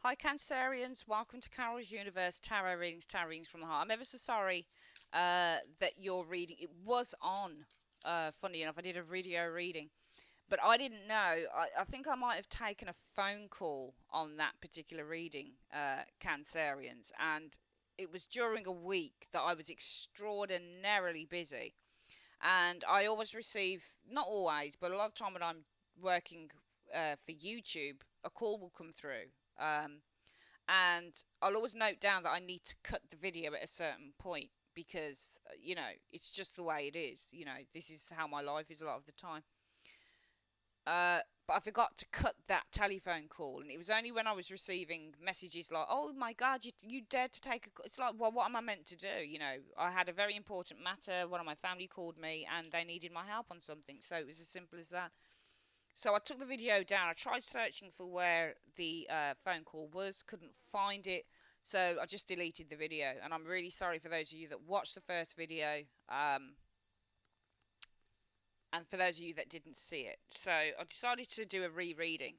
Hi, Cancerians. Welcome to Carol's Universe Tarot readings from the heart. I'm ever so sorry that you're reading. It was on, funny enough. I did a video reading, but I didn't know. I think I might have taken a phone call on that particular reading, Cancerians, and it was during a week that I was extraordinarily busy. And I always receive, not always, but a lot of time when I'm working for YouTube, a call will come through. And I'll always note down that I need to cut the video at a certain point because, it's just the way it is. This is how my life is a lot of the time. But I forgot to cut that telephone call, and it was only when I was receiving messages like, "Oh my God, you dared to take a call." It's like, well, what am I meant to do? I had a very important matter. One of my family called me, and they needed my help on something. So it was as simple as that. So I took the video down. I tried searching for where the phone call was, couldn't find it. So I just deleted the video. And I'm really sorry for those of you that watched the first video, and for those of you that didn't see it. So I decided to do a rereading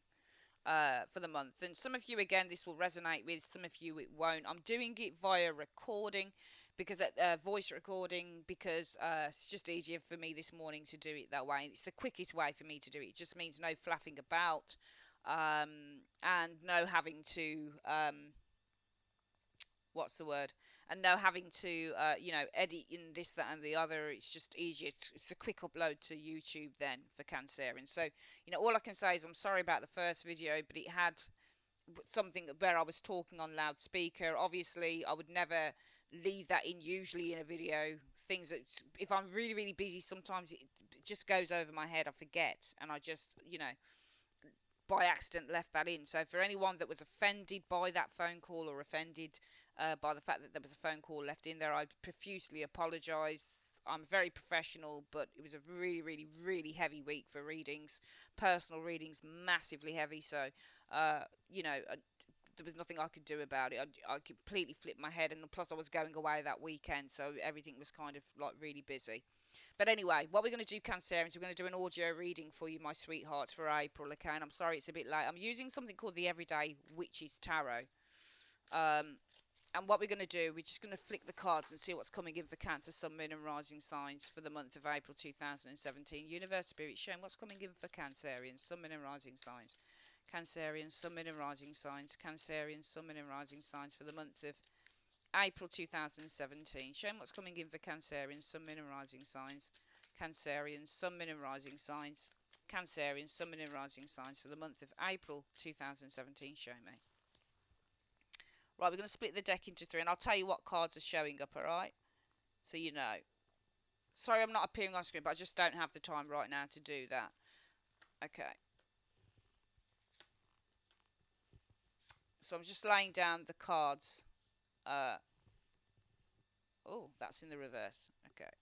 for the month. And some of you, again, this will resonate with, some of you it won't. I'm doing it via recording because voice recording because it's just easier for me this morning to do it that way. It's the quickest way for me to do it. It just means no flapping about and no having to what's the word? And no having to, edit in this, that, and the other. It's just easier. It's a quick upload to YouTube then for Cancerian. So, all I can say is I'm sorry about the first video, but it had something where I was talking on loudspeaker. Obviously, I would never leave that in usually in a video. Things that, if I'm really, really busy, sometimes it just goes over my head. I forget. And I just, by accident left that in. So for anyone that was offended by that phone call or offended by the fact that there was a phone call left in there, I profusely apologise. I'm very professional, but it was a really, really, really heavy week for readings. Personal readings, massively heavy. So, there was nothing I could do about it. I completely flipped my head, and plus I was going away that weekend, so everything was kind of like really busy. But anyway, what we're going to do, Cancerians, we're going to do an audio reading for you, my sweethearts, for April, okay? And I'm sorry it's a bit late. I'm using something called the Everyday Witches Tarot. And what we're going to do, we're just going to flick the cards and see what's coming in for Cancer, Sun, Moon and Rising signs for the month of April 2017. Universe Spirit showing what's coming in for Cancerians, Sun, Moon and Rising signs. Cancerians, Sun, Moon and Rising signs. Cancerians, Sun, Moon and Rising signs for the month of April 2017. Showing what's coming in for Cancerians, Sun, Moon and Rising signs. Cancerians, Sun, Moon and Rising signs. Cancerians, Sun, Moon and Rising signs for the month of April 2017. Show me. Right, we're going to split the deck into three, and I'll tell you what cards are showing up, alright? So you know. Sorry I'm not appearing on screen, but I just don't have the time right now to do that. Okay. So I'm just laying down the cards. Oh, that's in the reverse. Okay.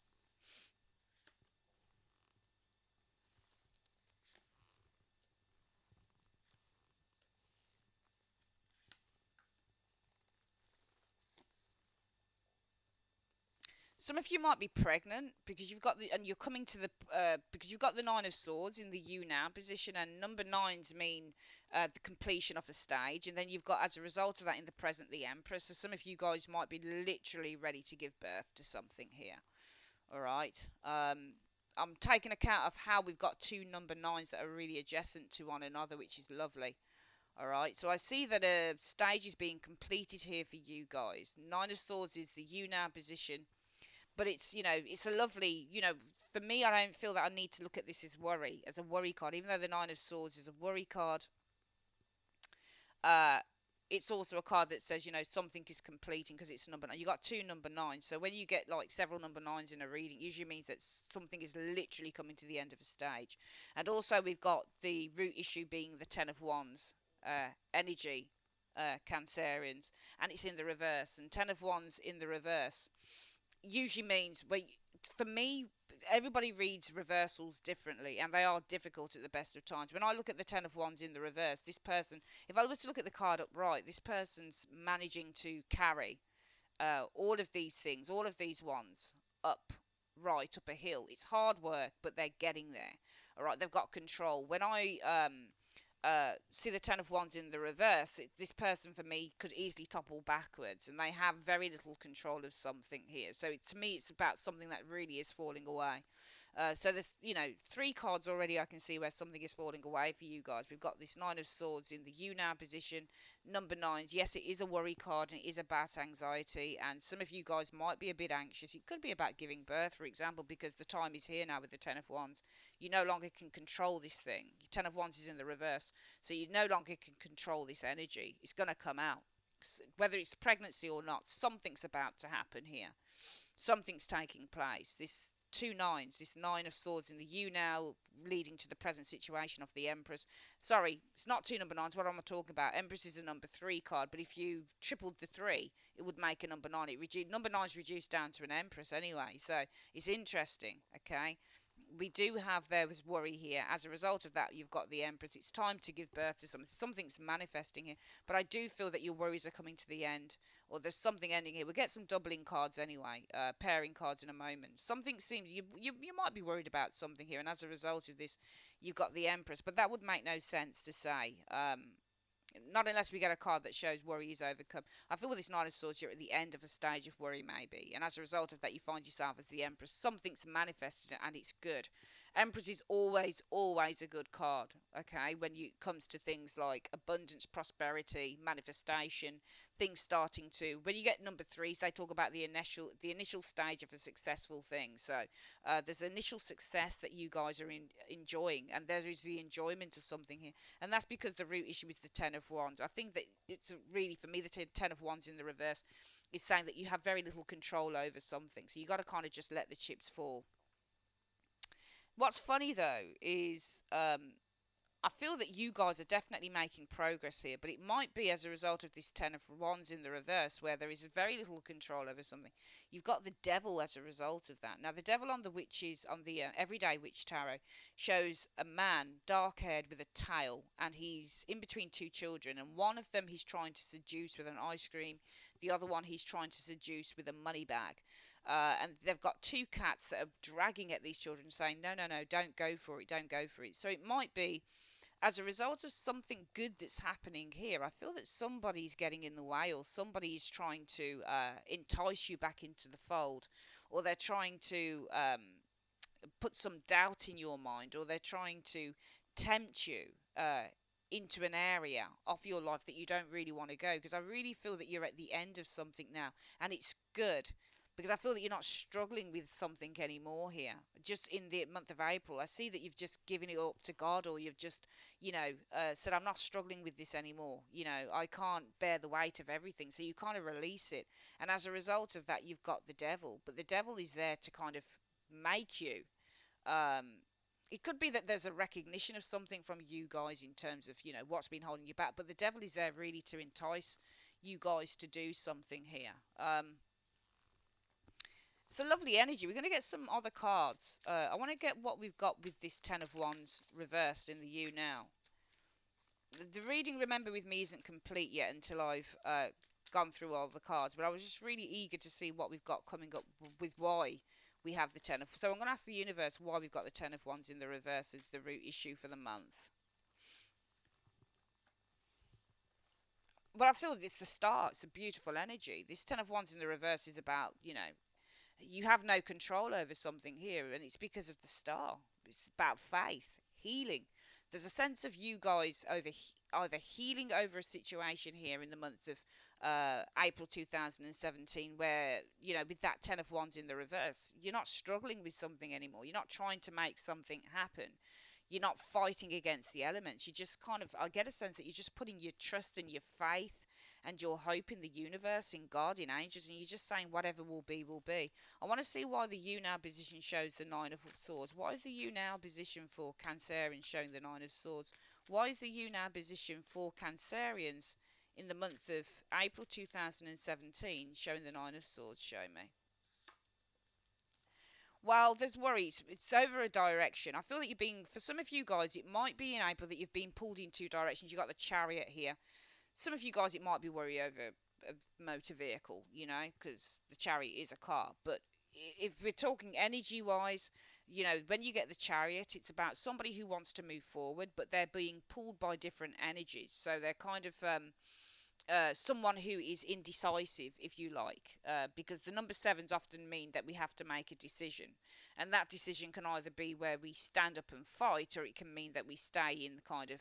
Some of you might be pregnant because you've got and you're coming to the because you've got the Nine of Swords in the you now position, and number nines mean the completion of a stage, and then you've got, as a result of that, in the present, the Empress. So some of you guys might be literally ready to give birth to something here. All right. I'm taking account of how we've got two number nines that are really adjacent to one another, which is lovely. All right, so I see that a stage is being completed here for you guys. Nine of Swords is the you now position, but it's, it's a lovely, for me, I don't feel that I need to look at this as a worry card, even though the Nine of Swords is a worry card. It's also a card that says, something is completing because it's a number nine. You got two number nines, so when you get like several number nines in a reading, usually means that something is literally coming to the end of a stage. And also we've got the root issue being the Ten of Wands energy, Cancerians, and it's in the reverse. And Ten of Wands in the reverse usually means, for me, everybody reads reversals differently, and they are difficult at the best of times. When I look at the Ten of Wands in the reverse, this person, if I were to look at the card upright, this person's managing to carry all of these things, all of these wands up up a hill. It's hard work, but they're getting there. All right, they've got control. When I see the Ten of Wands in the reverse, this person for me could easily topple backwards, and they have very little control of something here. So to me, it's about something that really is falling away. So there's, three cards already I can see where something is falling away for you guys. We've got this Nine of Swords in the you now position. Number nines, yes, it is a worry card and it is about anxiety. And some of you guys might be a bit anxious. It could be about giving birth, for example, because the time is here now with the Ten of Wands. You no longer can control this thing. Your Ten of Wands is in the reverse. So you no longer can control this energy. It's going to come out. Whether it's pregnancy or not, something's about to happen here. Something's taking place. This two nines, this Nine of Swords in the you now, leading to the present situation of the Empress. Sorry, it's not two number nines. What am I talking about? Empress is a number 3 card, but if you tripled the 3, it would make a number 9. Number 9 is reduced down to an Empress anyway, so it's interesting, okay? We do have, there was worry here. As a result of that, you've got the Empress. It's time to give birth to something. Something's manifesting here. But I do feel that your worries are coming to the end, or there's something ending here. We'll get some doubling cards anyway, pairing cards in a moment. Something seems, you might be worried about something here, and as a result of this, you've got the Empress. But that would make no sense to say. Not unless we get a card that shows worry is overcome. I feel with this Nine of Swords, you're at the end of a stage of worry, maybe. And as a result of that, you find yourself as the Empress. Something's manifested and it's good. Empress is always, always a good card, okay, when it comes to things like abundance, prosperity, manifestation, things starting to... When you get number 3s, they talk about the initial stage of a successful thing. So there's initial success that you guys are enjoying, and there is the enjoyment of something here. And that's because the root issue is the Ten of Wands. I think that it's really, for me, the Ten of Wands in the reverse is saying that you have very little control over something. So you got to kind of just let the chips fall. What's funny, though, is I feel that you guys are definitely making progress here, but it might be as a result of this Ten of Wands in the reverse, where there is very little control over something. You've got the Devil as a result of that. Now, the Devil on the Witches, on the Everyday Witch Tarot, shows a man, dark-haired, with a tail, and he's in between two children, and one of them he's trying to seduce with an ice cream, the other one he's trying to seduce with a money bag. And they've got two cats that are dragging at these children, saying, no, no, no, don't go for it, don't go for it. So it might be, as a result of something good that's happening here, I feel that somebody's getting in the way, or somebody is trying to entice you back into the fold, or they're trying to put some doubt in your mind, or they're trying to tempt you into an area of your life that you don't really want to go. Because I really feel that you're at the end of something now, and it's good. Because I feel that you're not struggling with something anymore here. Just in the month of April, I see that you've just given it up to God, or you've just, said, I'm not struggling with this anymore. I can't bear the weight of everything. So you kind of release it. And as a result of that, you've got the Devil. But the Devil is there to kind of make you. It could be that there's a recognition of something from you guys in terms of, what's been holding you back. But the Devil is there really to entice you guys to do something here. It's a lovely energy. We're going to get some other cards. I want to get what we've got with this Ten of Wands reversed in the you now. The reading, remember, with me isn't complete yet until I've gone through all the cards. But I was just really eager to see what we've got coming up with why we have the Ten of... So I'm going to ask the universe why we've got the Ten of Wands in the reverse as the root issue for the month. But I feel it's the start. It's a beautiful energy. This Ten of Wands in the reverse is about, you have no control over something here, and it's because of the star. It's about faith, healing. There's a sense of you guys either healing over a situation here in the month of April 2017, where, with that Ten of Wands in the reverse, you're not struggling with something anymore. You're not trying to make something happen. You're not fighting against the elements. You just I get a sense that you're just putting your trust and your faith and your hope in the universe, in God, in angels, and you're just saying whatever will be, will be. I want to see why the you now position shows the Nine of Swords. Why is the you now position for Cancerians showing the Nine of Swords? Why is the you now position for Cancerians in the month of April 2017 showing the Nine of Swords? Show me. Well, there's worries. It's over a direction. I feel that you're being, for some of you guys, it might be in April that you've been pulled in two directions. You've got the Chariot here. Some of you guys, it might be worry over a motor vehicle, because the Chariot is a car. But if we're talking energy-wise, You know, when you get the Chariot, it's about somebody who wants to move forward, but they're being pulled by different energies. So they're kind of someone who is indecisive, if you like, because the number sevens often mean that we have to make a decision, and that decision can either be where we stand up and fight, or it can mean that we stay in kind of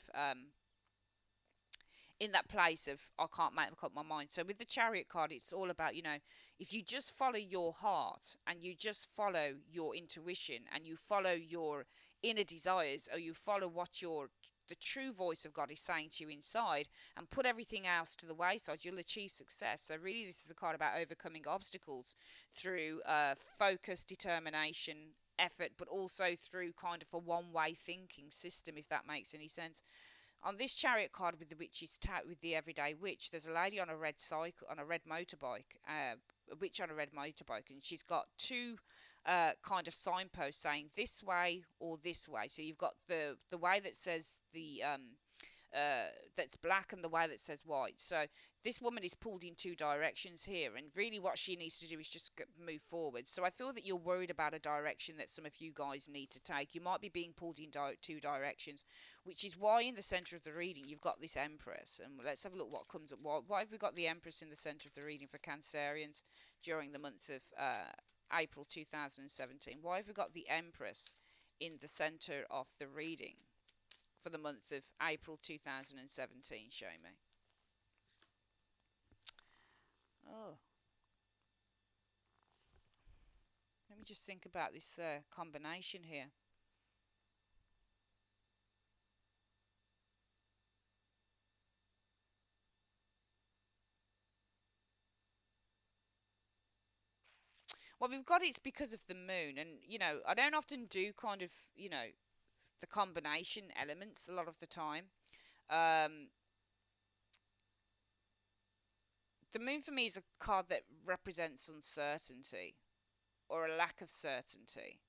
in that place of I can't make up my mind. So with the Chariot card, it's all about, you know, if you just follow your heart and you just follow your intuition and you follow your inner desires, or you follow what your the true voice of God is saying to you inside, and put everything else to the wayside, you'll achieve success. So really, this is a card about overcoming obstacles through focus, determination, effort, but also through kind of a one-way thinking system, if that makes any sense. On this Chariot card with the witch's with the everyday witch, there's a lady on a red cycle, on a red motorbike, a witch on a red motorbike, and she's got two kind of signposts saying this way or this way. So you've got the way that says that's black, and the way that says white. So this woman is pulled in two directions here, and really what she needs to do is just move forward. So I feel that you're worried about a direction that some of you guys need to take. You might be being pulled in two directions, which is why in the center of the reading you've got this Empress. And let's have a look what comes up. Why have we got the Empress in the center of the reading for Cancerians during the month of April 2017? Why have we got the Empress in the center of the reading for the month of April 2017? Show me. Oh, let me just think about this combination here. Well, we've got it's because of the moon, and you know, I don't often do kind of, you know, the combination elements a lot of the time. Um, the moon for me is a card that represents uncertainty or a lack of certainty.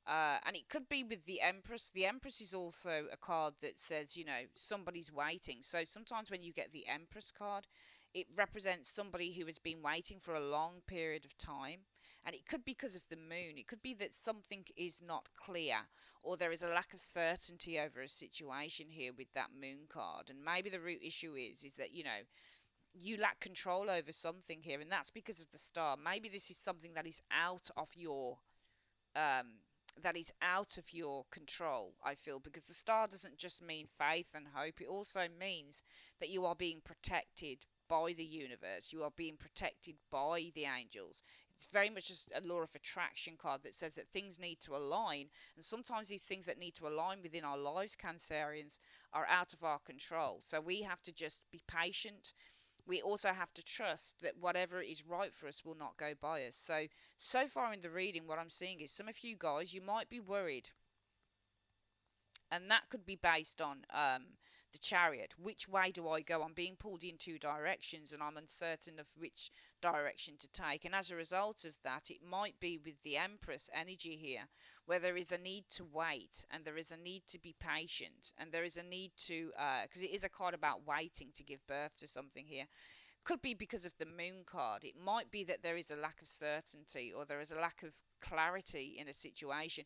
And it could be with the Empress. The Empress is also a card that says, you know, somebody's waiting. So sometimes when you get the Empress card, it represents somebody who has been waiting for a long period of time. And it could be because of the moon. It could be that something is not clear, or there is a lack of certainty over a situation here with that moon card. And maybe the root issue is that, you know, you lack control over something here, and that's because of the star. Maybe this is something that is out of your um, control, I feel, because the star doesn't just mean faith and hope. It also means that you are being protected by the universe. You are being protected by the angels. It's very much just a law of attraction card that says that things need to align, and sometimes these things that need to align within our lives, Cancerians, are out of our control. So we have to just be patient. We also have to trust that whatever is right for us will not go by us. So far in the reading, what I'm seeing is some of you guys, you might be worried, and that could be based on the Chariot. Which way do I go? I'm being pulled in two directions, and I'm uncertain of which direction to take. And as a result of that, it might be with the Empress energy here, where there is a need to wait, and there is a need to be patient, and there is a need to, because it is a card about waiting to give birth to something here. Could be because of the moon card. It might be that there is a lack of certainty, or there is a lack of clarity in a situation.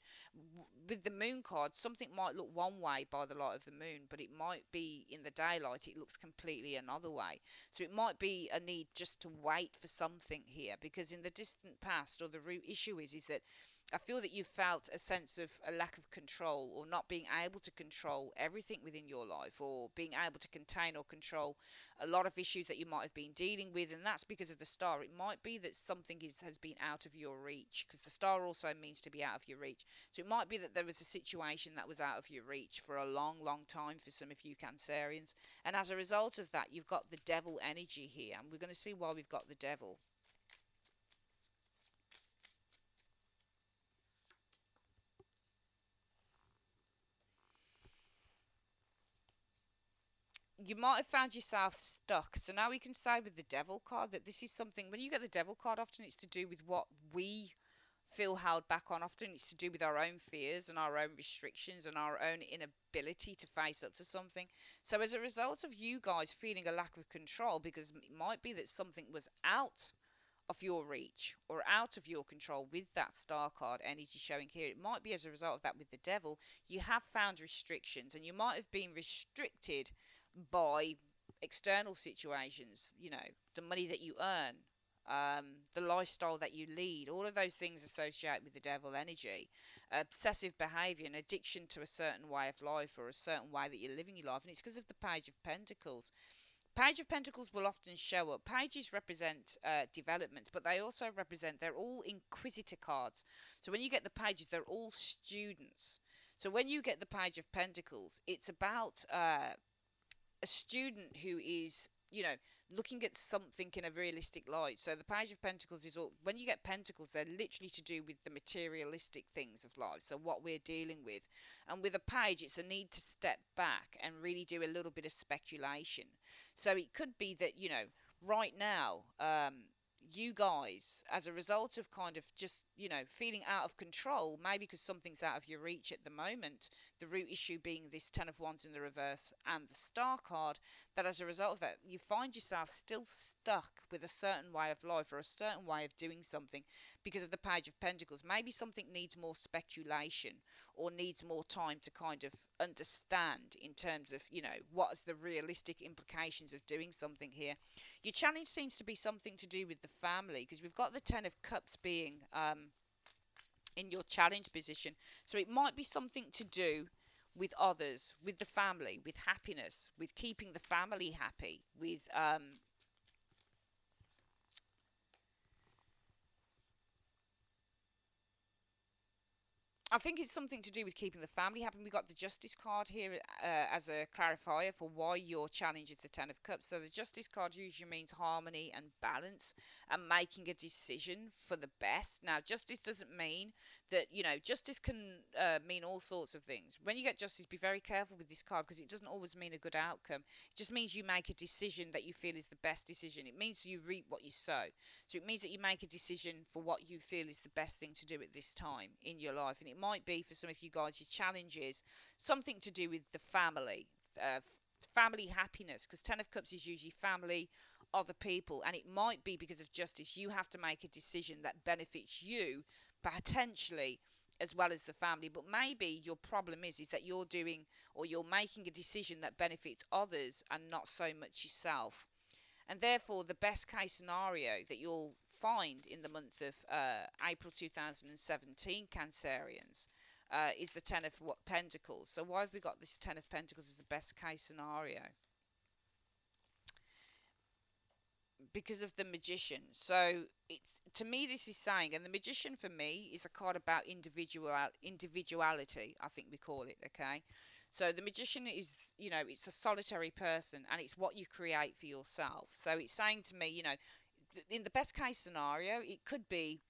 With the moon card, something might look one way by the light of the moon, but it might be in the daylight, it looks completely another way. So it might be a need just to wait for something here, because in the distant past, or the root issue is that I feel that you felt a sense of a lack of control, or not being able to control everything within your life, or being able to contain or control a lot of issues that you might have been dealing with, and that's because of the star. It might be that something has been out of your reach, because the star also means to be out of your reach. So it might be that there was a situation that was out of your reach for a long, long time for some of you Cancerians, and as a result of that, you've got the devil energy here, and we're going to see why we've got the devil. You might have found yourself stuck. So now we can say with the devil card that this is something, when you get the devil card, often it's to do with what we feel held back on. Often it's to do with our own fears and our own restrictions and our own inability to face up to something. So as a result of you guys feeling a lack of control, because it might be that something was out of your reach or out of your control with that star card energy showing here. It might be as a result of that with the devil. You have found restrictions, and you might have been restricted by external situations, the money that you earn, the lifestyle that you lead, all of those things associated with the devil energy, obsessive behavior, and addiction to a certain way of life or a certain way that you're living your life. And it's because of the Page of Pentacles. Page of Pentacles will often show up. Pages represent development, but they also represent, they're all inquisitor cards. So when you get the pages, they're all students. So when you get the Page of Pentacles, it's about a student who is, looking at something in a realistic light. So the Page of Pentacles is all, when you get pentacles, they're literally to do with the materialistic things of life, so what we're dealing with. And with a page, it's a need to step back and really do a little bit of speculation. So it could be that, right now, you guys, as a result of kind of just, feeling out of control, maybe because something's out of your reach at the moment, the root issue being this Ten of Wands in the reverse and the Star card, that as a result of that, you find yourself still stuck with a certain way of life or a certain way of doing something because of the Page of Pentacles. Maybe something needs more speculation or needs more time to kind of understand in terms of, what is the realistic implications of doing something here. Your challenge seems to be something to do with the family, because we've got the Ten of Cups being in your challenge position. So it might be something to do with others, with the family, with happiness, with keeping the family happy, with I think it's something to do with keeping the family happy. We got the Justice card here as a clarifier for why your challenge is the Ten of Cups. So the Justice card usually means harmony and balance and making a decision for the best. Now, justice doesn't mean that, justice can mean all sorts of things. When you get justice, be very careful with this card, because it doesn't always mean a good outcome. It just means you make a decision that you feel is the best decision. It means you reap what you sow. So it means that you make a decision for what you feel is the best thing to do at this time in your life. And it might be, for some of you guys, your challenge is something to do with the family, family happiness, because Ten of Cups is usually family, other people, and it might be because of justice. You have to make a decision that benefits you potentially as well as the family, but maybe your problem is that you're doing, or you're making a decision that benefits others and not so much yourself. And therefore, the best case scenario that you'll find in the month of April 2017, Cancerians, is the Ten of Pentacles. So why have we got this Ten of Pentacles as the best case scenario? Because of the Magician. So it's, to me, this is saying, and the Magician for me is a card about individuality, I think we call it, okay? So the Magician is, it's a solitary person, and it's what you create for yourself. So it's saying to me, in the best case scenario, it could be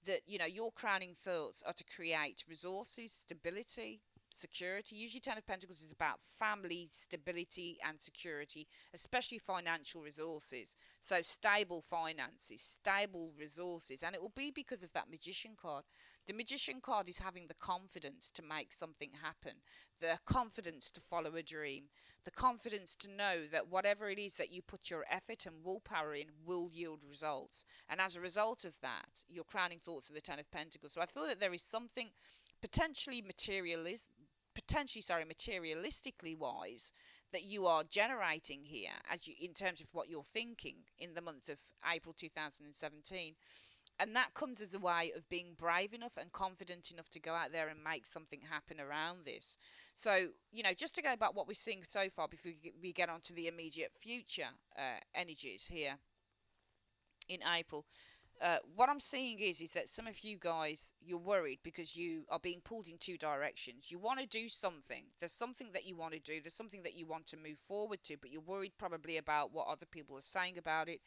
that, your crowning thoughts are to create resources, stability, security. Usually Ten of Pentacles is about family stability and security, especially financial resources. So stable finances, stable resources, and it will be because of that Magician card. The Magician card is having the confidence to make something happen, the confidence to follow a dream, the confidence to know that whatever it is that you put your effort and willpower in will yield results. And as a result of that, your crowning thoughts are the Ten of Pentacles. So I feel that there is something potentially materialistically wise that you are generating here, as you, in terms of what you're thinking in the month of April 2017. And that comes as a way of being brave enough and confident enough to go out there and make something happen around this. So, just to go back what we're seeing so far before we get on to the immediate future energies here in April. What I'm seeing is that some of you guys, you're worried because you are being pulled in two directions. You want to do something. There's something that you want to do. There's something that you want to move forward to, but you're worried probably about what other people are saying about it.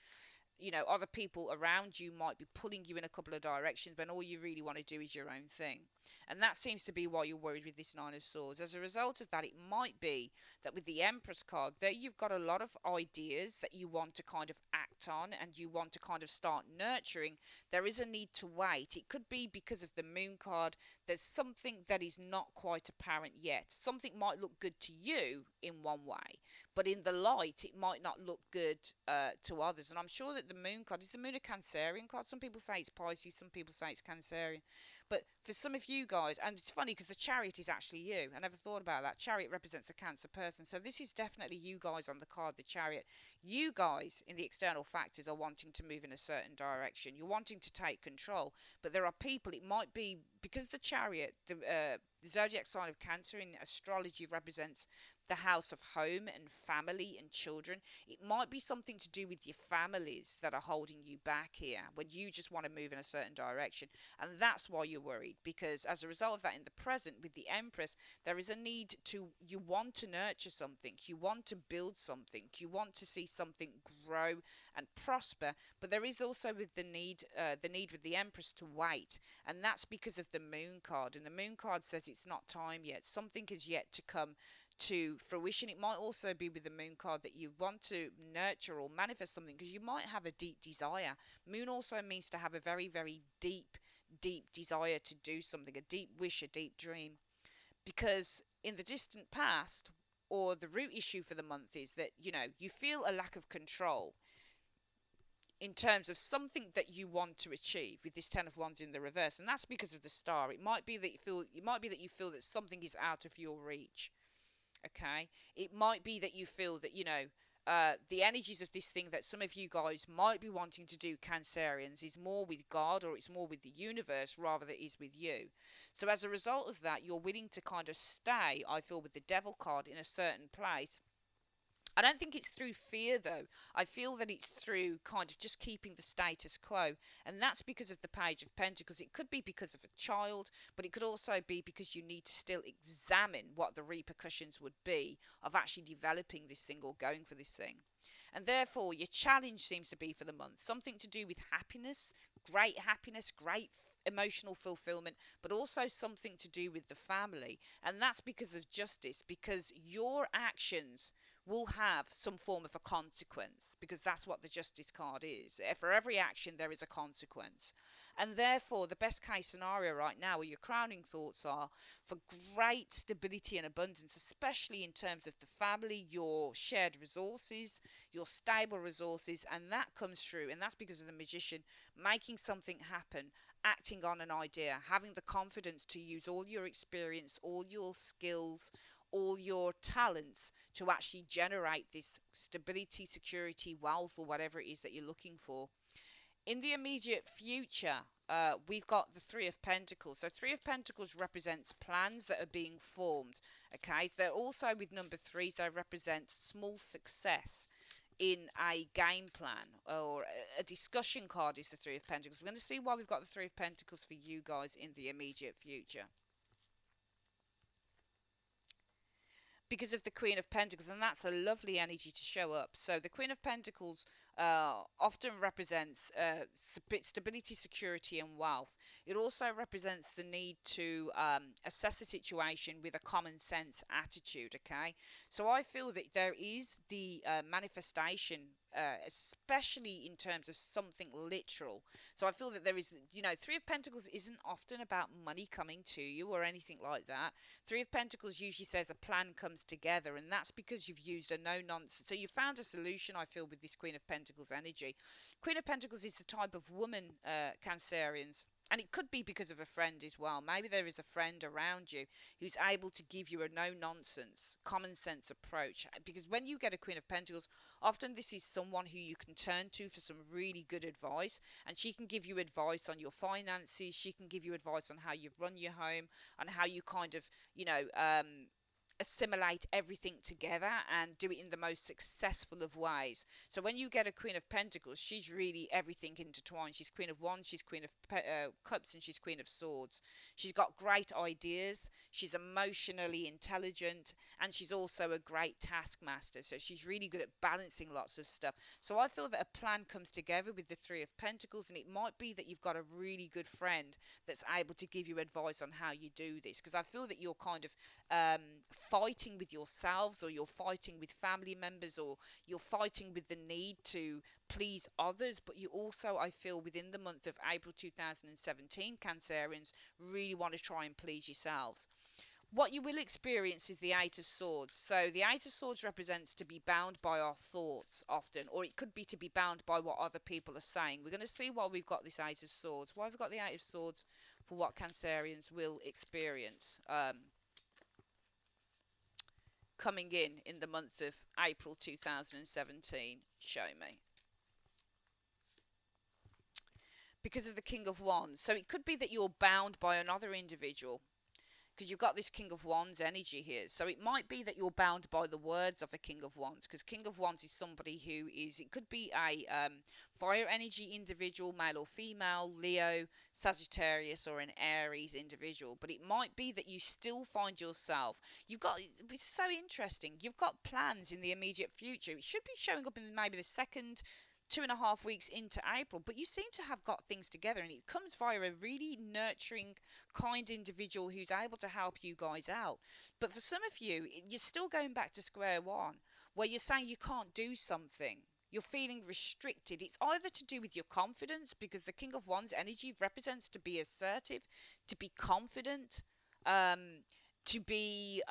Other people around you might be pulling you in a couple of directions, but all you really want to do is your own thing. And that seems to be why you're worried with this Nine of Swords. As a result of that, it might be that with the Empress card, there you've got a lot of ideas that you want to kind of act on and you want to kind of start nurturing. There is a need to wait. It could be because of the Moon card. There's something that is not quite apparent yet. Something might look good to you in one way, but in the light it might not look good to others. And I'm sure that the moon card is the moon a Cancerian card. Some people say it's Pisces, some people say it's Cancerian. But for some of you guys, and it's funny because the Chariot is actually you. I never thought about that. Chariot represents a Cancer person. So this is definitely you guys on the card, the Chariot. You guys in the external factors are wanting to move in a certain direction. You're wanting to take control. But there are people, it might be because the Chariot, the zodiac sign of Cancer in astrology represents the house of home and family and children. It might be something to do with your families that are holding you back here when you just want to move in a certain direction. And that's why you're worried, because as a result of that, in the present with the Empress, there is a need to, you want to nurture something, you want to build something, you want to see something grow and prosper. But there is also with the need with the Empress to wait, and that's because of the Moon card. And the Moon card says it's not time yet. Something is yet to come to fruition. It might also be with the Moon card that you want to nurture or manifest something because you might have a deep desire. Moon also means to have a very, very deep desire to do something, a deep wish, a deep dream. Because in the distant past, or the root issue for the month is that, you feel a lack of control in terms of something that you want to achieve with this Ten of Wands in the reverse, and that's because of the Star. It might be that you feel that something is out of your reach. Okay, it might be that you feel that the energies of this thing that some of you guys might be wanting to do, Cancerians, is more with God, or it's more with the universe rather than it is with you. So as a result of that, you're willing to kind of stay, I feel, with the Devil card in a certain place. I don't think it's through fear, though. I feel that it's through kind of just keeping the status quo. And that's because of the Page of Pentacles. It could be because of a child, but it could also be because you need to still examine what the repercussions would be of actually developing this thing or going for this thing. And therefore, your challenge seems to be for the month something to do with happiness, great emotional fulfillment, but also something to do with the family. And that's because of justice, because your actions will have some form of a consequence, because that's what the Justice card is. For every action there is a consequence, and therefore the best case scenario right now, or your crowning thoughts, are for great stability and abundance, especially in terms of the family, your shared resources, your stable resources. And that comes through, and that's because of the Magician, making something happen, acting on an idea, having the confidence to use all your experience, all your skills, all your talents to actually generate this stability, security, wealth, or whatever it is that you're looking for. In the immediate future, we've got the Three of Pentacles. So Three of Pentacles represents plans that are being formed. Okay, they're also with number 3, they represent small success in a game plan, or a discussion card is the Three of Pentacles. We're going to see why we've got the Three of Pentacles for you guys in the immediate future. Because of the Queen of Pentacles, and that's a lovely energy to show up. So the Queen of Pentacles often represents stability, security, and wealth. It also represents the need to assess a situation with a common sense attitude. Okay, so I feel that there is the manifestation, especially in terms of something literal. So I feel that there is, Three of Pentacles isn't often about money coming to you or anything like that. Three of Pentacles usually says a plan comes together, and that's because you've used a no-nonsense. So you found a solution, I feel, with this Queen of Pentacles energy. Queen of Pentacles is the type of woman, Cancerians, and it could be because of a friend as well. Maybe there is a friend around you who's able to give you a no-nonsense, common-sense approach. Because when you get a Queen of Pentacles, often this is someone who you can turn to for some really good advice. And she can give you advice on your finances. She can give you advice on how you run your home, on how you kind of, assimilate everything together and do it in the most successful of ways. So when you get a Queen of Pentacles, she's really everything intertwined. She's Queen of Wands, she's Queen of Cups, and she's Queen of Swords. She's got great ideas, she's emotionally intelligent, and she's also a great taskmaster. So she's really good at balancing lots of stuff. So I feel that a plan comes together with the Three of Pentacles, and it might be that you've got a really good friend that's able to give you advice on how you do this, because I feel that you're kind of fighting with yourselves, or you're fighting with family members, or you're fighting with the need to please others. But you also, I feel, within the month of April 2017, Cancerians, really want to try and please yourselves. What you will experience is the Eight of Swords. So the Eight of Swords represents to be bound by our thoughts often, or it could be to be bound by what other people are saying. We're going to see why we've got this Eight of Swords. Why have we got the Eight of Swords for what Cancerians will experience coming in the month of April 2017. Show me. Because of the King of Wands. So it could be that you're bound by another individual, because you've got this King of Wands energy here. So it might be that you're bound by the words of a King of Wands, because King of Wands is somebody who is, it could be a fire energy individual, male or female, Leo, Sagittarius, or an Aries individual. But it might be that you still find yourself, it's so interesting, you've got plans in the immediate future. It should be showing up in maybe the second 2.5 weeks into April, but you seem to have got things together, and it comes via a really nurturing, kind individual who's able to help you guys out. But for some of you, you're still going back to square one, where you're saying you can't do something. You're feeling restricted. It's either to do with your confidence, because the King of Wands energy represents to be assertive, to be confident, to be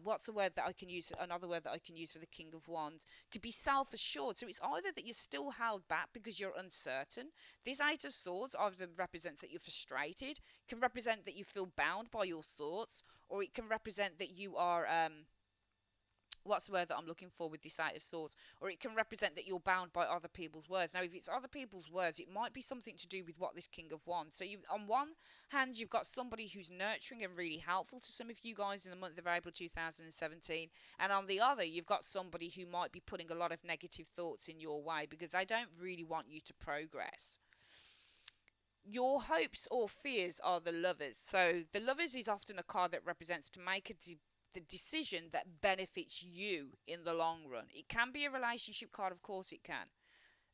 what's the word that I can use, another word that I can use for the King of Wands, to be self-assured. So it's either that you're still held back because you're uncertain. This Eight of Swords either represents that you're frustrated, can represent that you feel bound by your thoughts, or it can represent that you are what's the word that I'm looking for with this Eight of Swords, or it can represent that you're bound by other people's words. Now, if it's other people's words, it might be something to do with what this King of Wands. So you, on one hand, you've got somebody who's nurturing and really helpful to some of you guys in the month of April 2017, and on the other, you've got somebody who might be putting a lot of negative thoughts in your way because they don't really want you to progress. Your hopes or fears are the Lovers. So the Lovers is often a card that represents to make the decision that benefits you in the long run. It can be a relationship card, of course it can.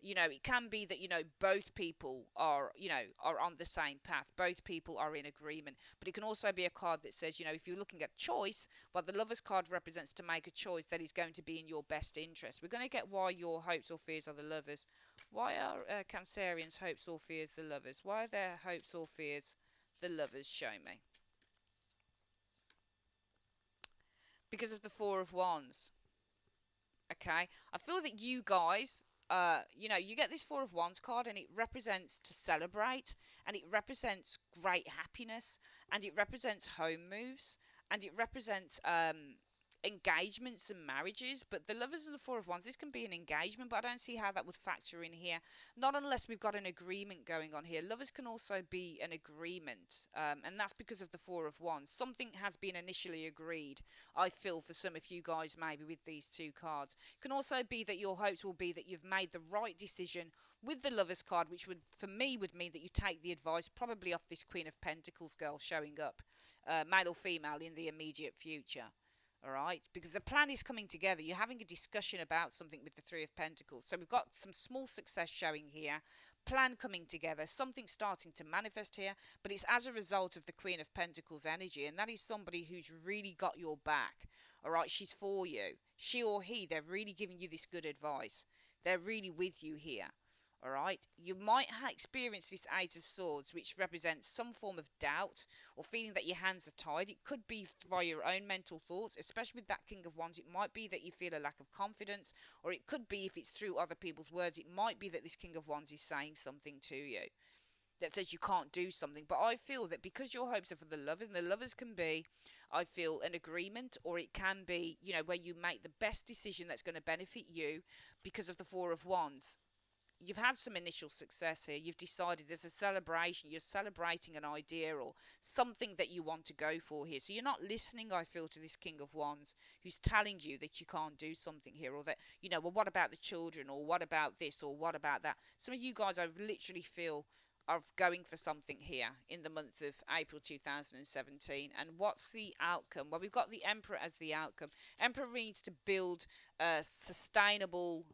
You know, it can be that, you know, both people are, you know, are on the same path. Both people are in agreement. But it can also be a card that says, you know, if you're looking at choice, well, the Lovers card represents to make a choice that is going to be in your best interest. We're going to get why your hopes or fears are the Lovers. Why are Cancerians' hopes or fears the Lovers? Why are their hopes or fears the Lovers? Show me. Because of the Four of Wands. Okay, I feel that you guys, you know, you get this Four of Wands card, and it represents to celebrate, and it represents great happiness, and it represents home moves, and it represents engagements and marriages. But the Lovers and the Four of Wands, this can be an engagement, but I don't see how that would factor in here, not unless we've got an agreement going on here. Lovers can also be an agreement, and that's because of the Four of Wands. Something has been initially agreed, I feel, for some of you guys, maybe with these two cards. It can also be that your hopes will be that you've made the right decision with the Lovers card, which would, for me, would mean that you take the advice probably off this Queen of Pentacles girl showing up, male or female, in the immediate future. Alright, because the plan is coming together. You're having a discussion about something with the Three of Pentacles. So we've got some small success showing here. Plan coming together. Something starting to manifest here. But it's as a result of the Queen of Pentacles energy. And that is somebody who's really got your back. Alright, she's for you. She or he, they're really giving you this good advice. They're really with you here. Alright, you might experience this Eight of Swords, which represents some form of doubt or feeling that your hands are tied. It could be by your own mental thoughts, especially with that King of Wands. It might be that you feel a lack of confidence, or it could be, if it's through other people's words, it might be that this King of Wands is saying something to you that says you can't do something. But I feel that because your hopes are for the Lovers, and the Lovers can be, I feel, an agreement, or it can be, you know, where you make the best decision that's going to benefit you because of the Four of Wands. You've had some initial success here. You've decided there's a celebration. You're celebrating an idea or something that you want to go for here. So you're not listening, I feel, to this King of Wands who's telling you that you can't do something here, or that, you know, well, what about the children, or what about this, or what about that? Some of you guys, I literally feel, are going for something here in the month of April 2017. And what's the outcome? Well, we've got the Emperor as the outcome. Emperor needs to build a sustainable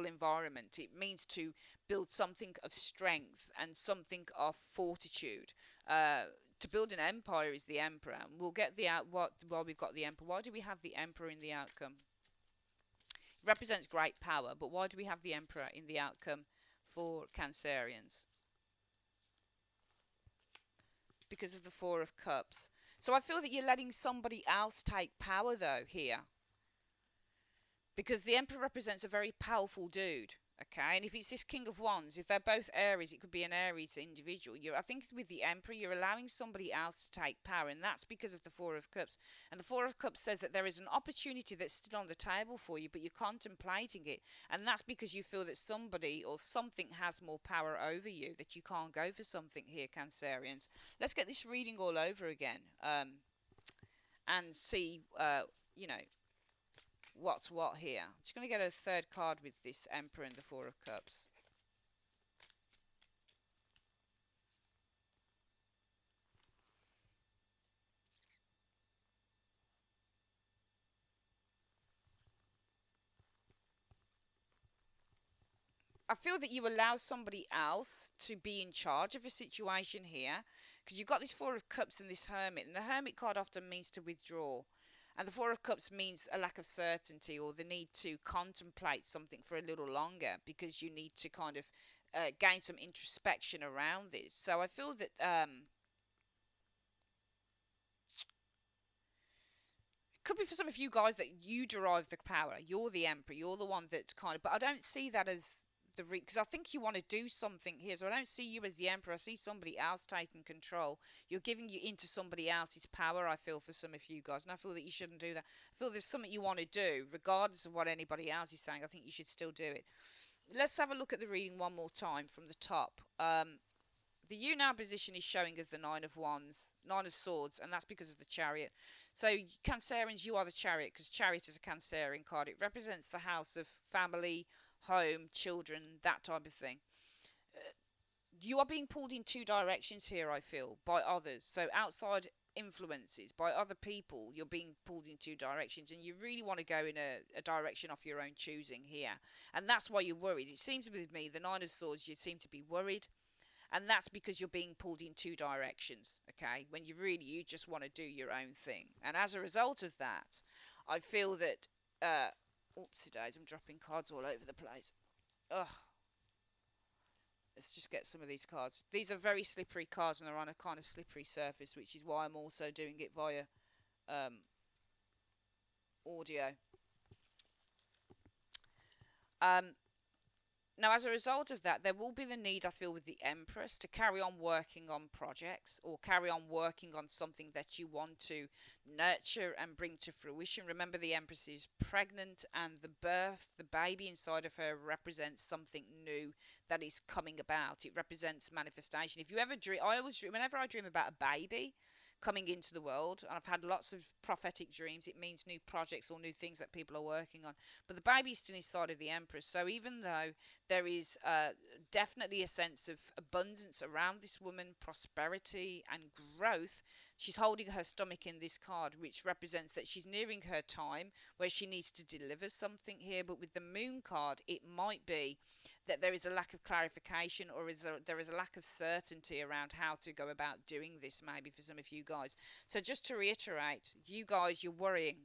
environment. It means to build something of strength and something of fortitude. To build an empire is the Emperor. And we'll get the well, we've got the Emperor. Why do we have the Emperor in the outcome? It represents great power, but why do we have the Emperor in the outcome for Cancerians? because of the Four of Cups. So I feel that you're letting somebody else take power, though, here. Because the Emperor represents a very powerful dude. Okay, and if it's this King of Wands, if they're both Aries, it could be an Aries individual. I think with the Emperor, you're allowing somebody else to take power, and that's because of the Four of Cups. And the Four of Cups says that there is an opportunity that's still on the table for you, but you're contemplating it, and that's because you feel that somebody or something has more power over you, that you can't go for something here, Cancerians. Let's get this reading all over again, and see, you know, what's what here. I'm just going to get a third card with this Emperor and the Four of Cups. I feel that you allow somebody else to be in charge of a situation here, because you've got this Four of Cups and this Hermit, and the Hermit card often means to withdraw. And the Four of Cups means a lack of certainty or the need to contemplate something for a little longer because you need to kind of gain some introspection around this. So I feel that it could be for some of you guys that you derive the power. You're the Emperor. You're the one that kind of... But I don't see that as because I think you want to do something here. So I don't see you as the Emperor. I see somebody else taking control. You're giving you into somebody else's power, I feel, for some of you guys. And I feel that you shouldn't do that. I feel there's something you want to do, regardless of what anybody else is saying. I think you should still do it. Let's have a look at the reading one more time from the top. The you now position is showing as the Nine of Wands, Nine of Swords, and that's because of the Chariot. So Cancerians, you are the Chariot, because Chariot is a Cancerian card. It represents the house of family, home, children, that type of thing. You are being pulled in two directions here, I feel, by others. So outside influences, by other people, you're being pulled in two directions, and you really want to go in a direction of your own choosing here. And that's why you're worried. It seems with me, the Nine of Swords, you seem to be worried. And that's because you're being pulled in two directions, okay? When you just want to do your own thing. And as a result of that, I feel that... oopsie days, I'm dropping cards all over the place. Ugh. Let's just get some of these cards. These are very slippery cards, and they're on a kind of slippery surface, which is why I'm also doing it via audio. Now, as a result of that, there will be the need, I feel, with the Empress to carry on working on projects or carry on working on something that you want to nurture and bring to fruition. Remember, the Empress is pregnant, and the baby inside of her represents something new that is coming about. It represents manifestation. If you ever dream, whenever I dream about a baby coming into the world, and I've had lots of prophetic dreams, it means new projects or new things that people are working on. But the baby's still inside of the Empress, so even though there is definitely a sense of abundance around this woman, prosperity and growth, she's holding her stomach in this card, which represents that she's nearing her time where she needs to deliver something here. But with the Moon card, it might be that there is a lack of clarification, or there is a lack of certainty around how to go about doing this, maybe for some of you guys. So just to reiterate, you guys, you're worrying.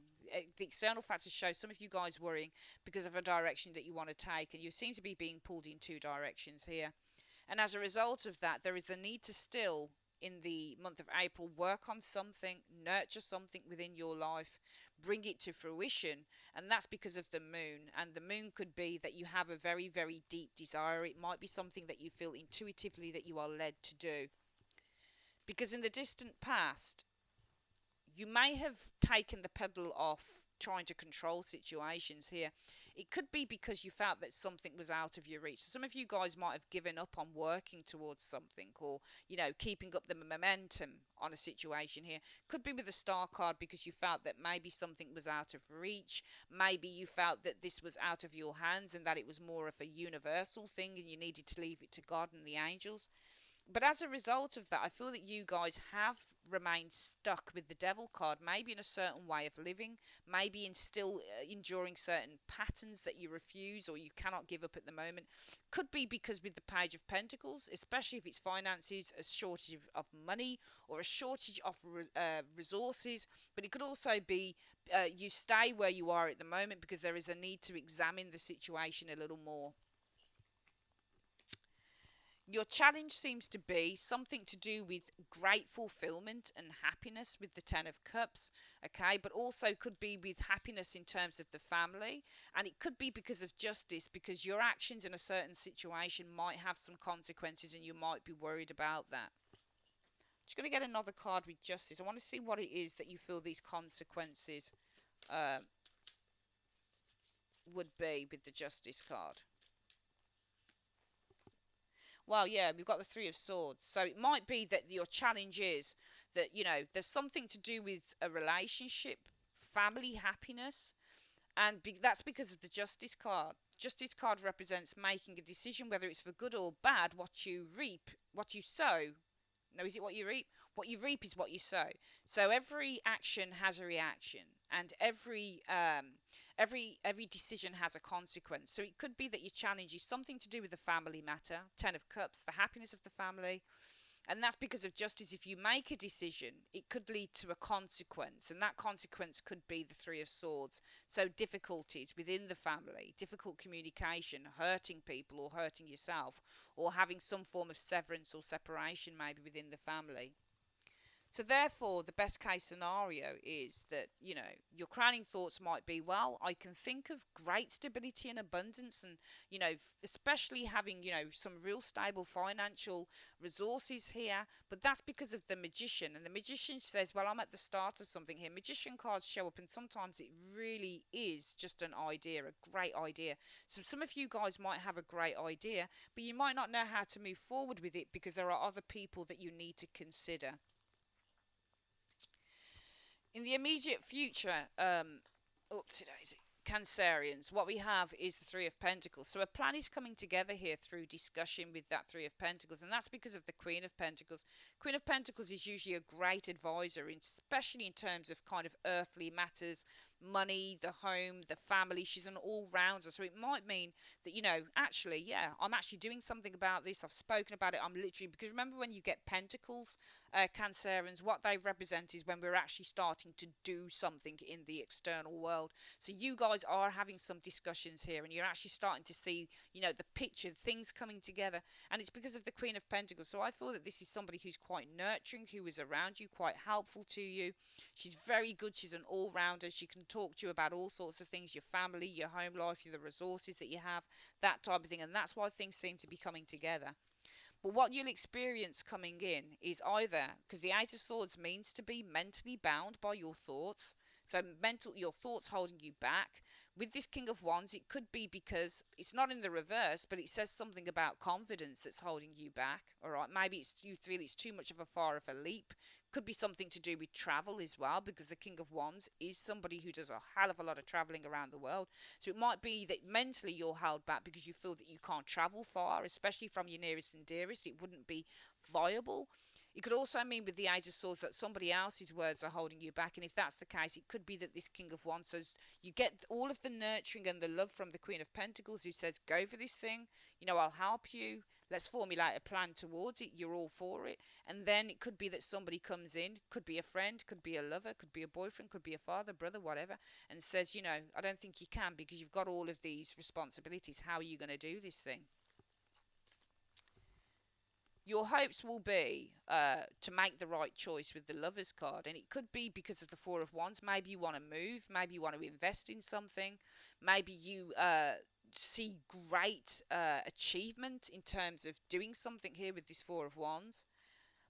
The external factors show some of you guys worrying because of a direction that you want to take, and you seem to be being pulled in two directions here. And as a result of that, there is a need to still, in the month of April, work on something, nurture something within your life, bring it to fruition, and that's because of the Moon. And the Moon could be that you have a very, very deep desire. It might be something that you feel intuitively that you are led to do. Because in the distant past, you may have taken the pedal off trying to control situations here. It could be because you felt that something was out of your reach. So some of you guys might have given up on working towards something, or, you know, keeping up the momentum on a situation here. Could be with the Star card because you felt that maybe something was out of reach. Maybe you felt that this was out of your hands and that it was more of a universal thing and you needed to leave it to God and the angels. But as a result of that, I feel that you guys have remained stuck with the Devil card, maybe in a certain way of living, maybe in still enduring certain patterns that you refuse or you cannot give up at the moment. Could be because with the Page of Pentacles, especially if it's finances, a shortage of money or a shortage of resources. But it could also be you stay where you are at the moment because there is a need to examine the situation a little more. Your challenge seems to be something to do with great fulfillment and happiness with the Ten of Cups, okay, but also could be with happiness in terms of the family, and it could be because of justice, because your actions in a certain situation might have some consequences and you might be worried about that. Just going to get another card with justice. I want to see what it is that you feel these consequences uh, would be with the justice card. Well, yeah, we've got the Three of Swords. So it might be that your challenge is that, there's something to do with a relationship, family happiness, and that's because of the Justice card. Justice card represents making a decision, whether it's for good or bad. What you reap, what you sow. No, is it what you reap? What you reap is what you sow. So every action has a reaction, and every decision has a consequence. So it could be that your challenge is something to do with the family matter, Ten of Cups, the happiness of the family, and that's because of justice. If you make a decision, it could lead to a consequence, and that consequence could be the Three of Swords. So difficulties within the family, difficult communication, hurting people or hurting yourself, or having some form of severance or separation maybe within the family. So therefore, the best case scenario is that, your crowning thoughts might be, well, I can think of great stability and abundance, and, especially having, some real stable financial resources here. But that's because of the magician. And the magician says, well, I'm at the start of something here. Magician cards show up, and sometimes it really is just an idea, a great idea. So some of you guys might have a great idea, but you might not know how to move forward with it because there are other people that you need to consider. In the immediate future, oopsie daisy, Cancerians, what we have is the Three of Pentacles. So a plan is coming together here through discussion with that Three of Pentacles, and that's because of the Queen of Pentacles. Queen of Pentacles is usually a great advisor, especially in terms of kind of earthly matters, money, the home, the family. She's an all-rounder, so it might mean that, actually, yeah, I'm actually doing something about this. I've spoken about it. I'm literally, because remember when you get Pentacles, Cancerians, what they represent is when we're actually starting to do something in the external world. So you guys are having some discussions here, and you're actually starting to see, the picture, things coming together, and it's because of the Queen of Pentacles. So I feel that this is somebody who's quite nurturing, who is around you, quite helpful to you. She's very good. She's an all-rounder. She can talk to you about all sorts of things, your family, your home life, the resources that you have, that type of thing, and that's why things seem to be coming together. But what you'll experience coming in is either, because the Eight of Swords means to be mentally bound by your thoughts, so your thoughts holding you back. With this King of Wands, it could be because it's not in the reverse, but it says something about confidence that's holding you back. All right, maybe you feel it's too much of a far of a leap. Could be something to do with travel as well, because the King of Wands is somebody who does a hell of a lot of traveling around the world. So it might be that mentally you're held back because you feel that you can't travel far, especially from your nearest and dearest. It wouldn't be viable. It could also mean with the Eight of Swords that somebody else's words are holding you back, and if that's the case, it could be that this King of Wands, so you get all of the nurturing and the love from the Queen of Pentacles, who says, go for this thing, I'll help you, let's formulate a plan towards it, you're all for it. And then it could be that somebody comes in, could be a friend, could be a lover, could be a boyfriend, could be a father, brother, whatever, and says, I don't think you can because you've got all of these responsibilities. How are you going to do this thing? Your hopes will be to make the right choice with the Lovers card, and it could be because of the Four of Wands. Maybe you want to move, maybe you want to invest in something, maybe you see great achievement in terms of doing something here with this Four of Wands.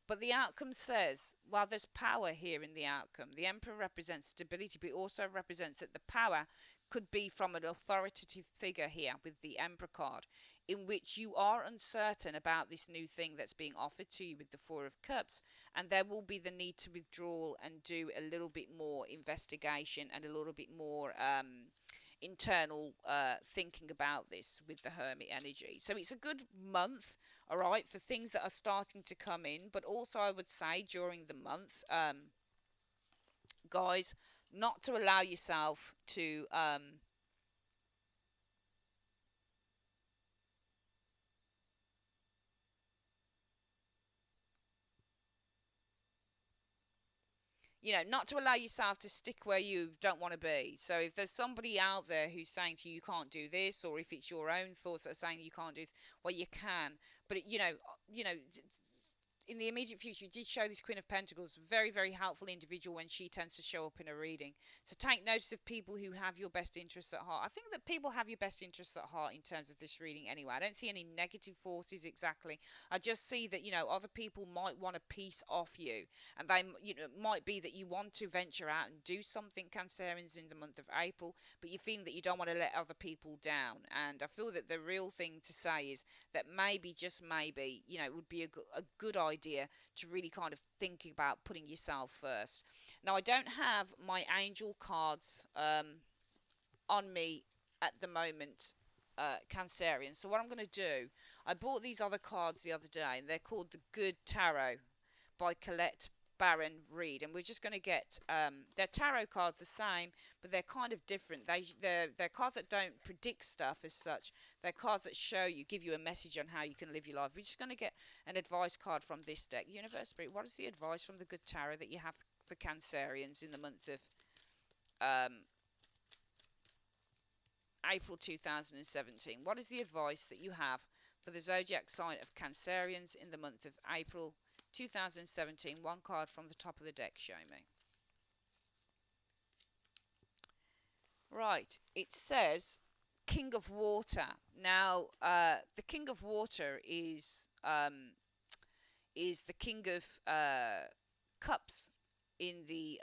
But the outcome says, while there's power here in the outcome, the Emperor represents stability, but it also represents that the power could be from an authoritative figure here with the Emperor card, in which you are uncertain about this new thing that's being offered to you with the Four of Cups, and there will be the need to withdraw and do a little bit more investigation and a little bit more internal thinking about this with the Hermit energy. So it's a good month, all right, for things that are starting to come in, but also I would say during the month, guys, not to allow yourself to not to allow yourself to stick where you don't want to be. So if there's somebody out there who's saying to you, you can't do this, or if it's your own thoughts that are saying you can't do this, well, you can. But in the immediate future, you did show this Queen of Pentacles, very, very helpful individual when she tends to show up in a reading. So take notice of people who have your best interests at heart. I think that people have your best interests at heart in terms of this reading anyway. I don't see any negative forces exactly. I just see that, other people might want a piece off you. And they, might be that you want to venture out and do something, Cancerians, in the month of April, but you feel that you don't want to let other people down. And I feel that the real thing to say is that maybe, just maybe, it would be a good idea to really kind of think about putting yourself first. Now, I don't have my angel cards on me at the moment, Cancerian. So what I'm going to do, I bought these other cards the other day, and they're called the Good Tarot by Colette Baron Reed, and we're just going to get their tarot cards the same, but they're kind of different. They're cards that don't predict stuff as such. They're cards that give you a message on how you can live your life. We're just going to get an advice card from this deck. Universe Spirit, what is the advice from the Good Tarot that you have for Cancerians in the month of April 2017? What is the advice that you have for the zodiac sign of Cancerians in the month of April 2017? One card from the top of the deck, show me. Right, it says King of Water. Now, the King of Water is the King of Cups in the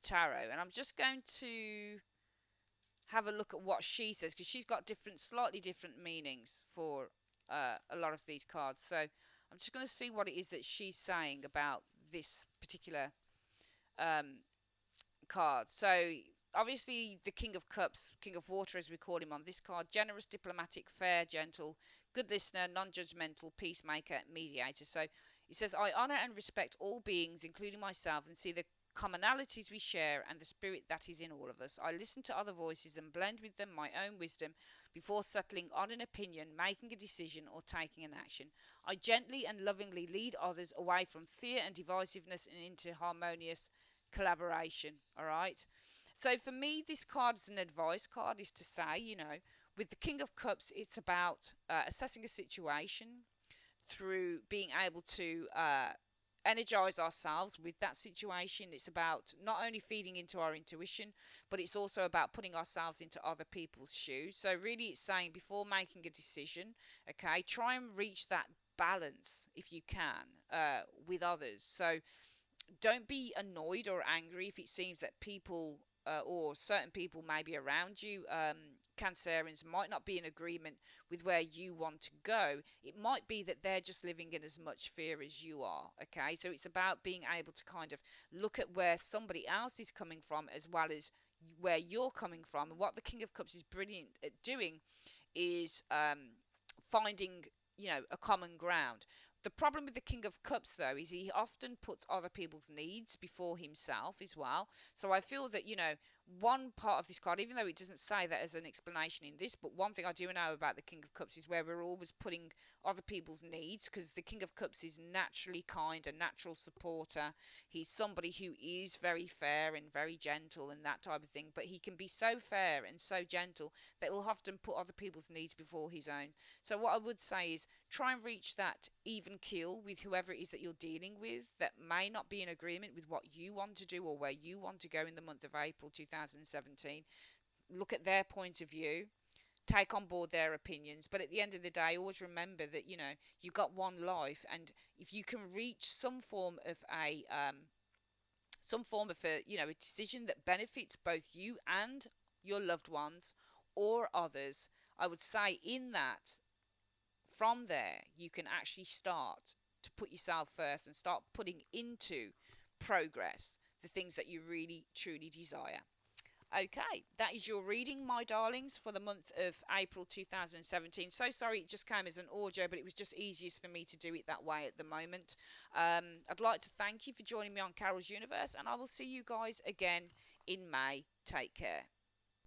tarot, and I'm just going to have a look at what she says, because she's got slightly different meanings for a lot of these cards. So I'm just going to see what it is that she's saying about this particular card. So obviously the King of Cups, King of Water as we call him on this card, generous, diplomatic, fair, gentle, good listener, non-judgmental, peacemaker, mediator. So it says, I honour and respect all beings, including myself, and see the commonalities we share and the spirit that is in all of us. I listen to other voices and blend with them my own wisdom before settling on an opinion, making a decision, or taking an action. I gently and lovingly lead others away from fear and divisiveness and into harmonious collaboration. All right. So for me, this card is an advice card, is to say, with the King of Cups, it's about assessing a situation through being able to energize ourselves with that situation. It's about not only feeding into our intuition, but it's also about putting ourselves into other people's shoes. So really it's saying, before making a decision, okay, try and reach that balance if you can with others. So don't be annoyed or angry if it seems that people or certain people maybe around you, Cancerians, might not be in agreement with where you want to go. It might be that they're just living in as much fear as you are. Okay, so it's about being able to kind of look at where somebody else is coming from as well as where you're coming from. And what the King of Cups is brilliant at doing is finding, a common ground. The problem with the King of Cups, though, is he often puts other people's needs before himself as well. So I feel that, one part of this card, even though it doesn't say that as an explanation in this, but one thing I do know about the King of Cups is where we're always putting other people's needs, because the King of Cups is naturally kind, a natural supporter. He's somebody who is very fair and very gentle and that type of thing, but he can be so fair and so gentle that he'll often put other people's needs before his own. So what I would say is, try and reach that even keel with whoever it is that you're dealing with that may not be in agreement with what you want to do or where you want to go in the month of April 2017. Look at their point of view, take on board their opinions, but at the end of the day, always remember that you've got one life, and if you can reach some form of a a decision that benefits both you and your loved ones or others, I would say in that, from there, you can actually start to put yourself first and start putting into progress the things that you really, truly desire. Okay, that is your reading, my darlings, for the month of April 2017. So sorry it just came as an audio, but it was just easiest for me to do it that way at the moment. I'd like to thank you for joining me on Carol's Universe, and I will see you guys again in May. Take care.